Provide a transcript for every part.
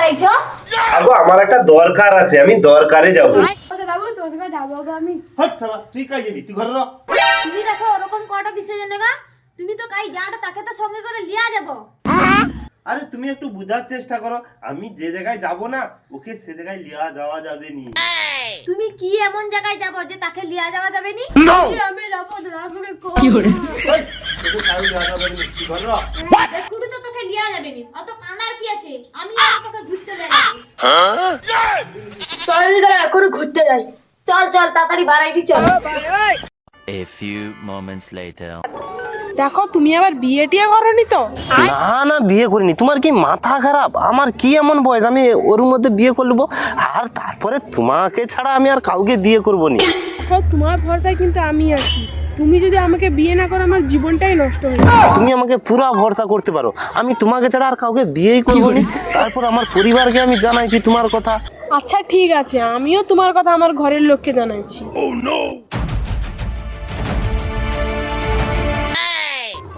বাড়াইছো? আগো আমার একটা দরকার আছে, আমি দরকারে যাব। যাবো তোর সঙ্গে যাবো গো আমি। হট শালা তুই কাই যাবি? তুই ঘরে র। তুমি দেখো ওরকম কটা কিসের জন্য গা? তুমি তো কাই যাটা তাকে তো সঙ্গে করে লিয়া যাবো। আরে তুমি একটু বুঝার চেষ্টা করো, আমি যে জায়গায় যাব না ওকে সে জায়গায় লিয়া যাওয়া যাবে নি। তুমি কি এমন জায়গায় যাবো যে তাকে লিয়া যাওয়া যাবে নি? আমি যাবো দাদাকে কো। কি করে? তোকে কাউ লিয়া যাবে নি, তুই ঘরে র। দেখুনি তো তোকে লিয়া যাবে নি। অত কানার কি আছে? আমি আর তোকে ঘুরতে যাই। চল দিদা এখন ঘুরতে যাই। চল চল তাড়াতাড়ি বাড়াইবি চল। A few moments later. দেখো তুমি আবার বিয়ে টিয়ে করনি তো? না না বিয়ে করিনি। তোমার কি মাথা খারাপ? আমার কি এমন বয়স আমি ওর মধ্যে বিয়ে করবো? আর তারপরে তোমাকে ছাড়া আমি আর কাউকে বিয়ে করবো না। দেখো তোমার ভরসায় কিন্তু আমি আছি। তুমি যদি আমাকে বিয়ে না করো আমার জীবনটাই নষ্ট হয়ে যাবে। তুমি আমাকে পুরা ভরসা করতে পারো, আমি তোমাকে ছাড়া আর কাউকে বিয়েই করবো না। তারপর আমার পরিবারকে আমি জানাইছি তোমার কথা। আচ্ছা ঠিক আছে, আমিও তোমার কথা আমার ঘরের লোককে জানাইছি।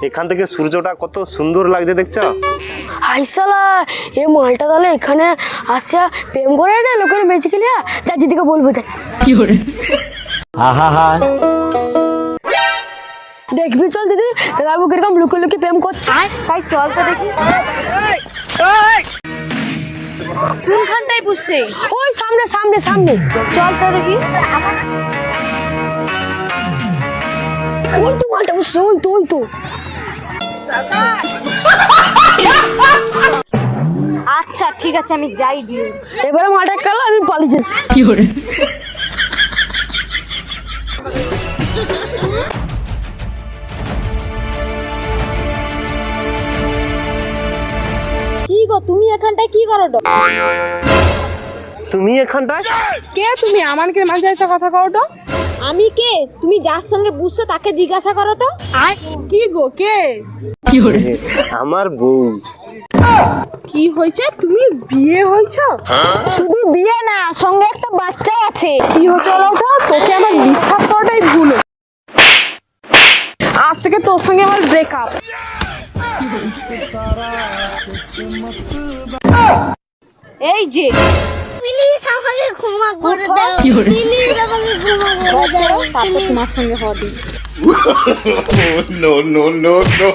এখান থেকে সূর্যটা কত সুন্দর লাগছে দেখছো? হাইসালা এই মালটা তাহলে এখানে আসিয়া প্রেম করে না লোকের বেঁচে গেলে যা দিদিকে বলবো যাই দেখবি চল দিদি দাদাবু কিরকম লুকে লুকে প্রেম করছে। তাই চল তো দেখি। কোনখানটায় বসছে? ওই সামনে সামনে সামনে চল তো দেখি। ওই তো মালটা বসছে, ওই তো ওই তো। আচ্ছা ঠিক আছে আমি যাই দিই। এবারে মালটা কাল আমি পালিয়ে কি গো তুমি এখানটায় কি করো? তুমি এখানটায়? কে তুমি? আমাকে মাঝে এসে কথা কও তো। আমি কে? তুমি যার সঙ্গে বুঝছো তাকে জিজ্ঞাসা করো তো। কি গো কে? আমার বউ। কি হয়েছে? তুমি বিয়ে হয়েছো? শুধু বিয়ে না সঙ্গে একটা বাচ্চা আছে। কি হচ্ছে ওটা? তোকে আমার বিশ্বাস করাটাই ভুল। আজ থেকে তোর সঙ্গে আমার ব্রেকআপ। এই যে প্লিজ আমাকে ক্ষমা করে দাও, প্লিজ আমাকে ক্ষমা করে দাও, তারপর তোমার সঙ্গে হবে। No, no, no, no.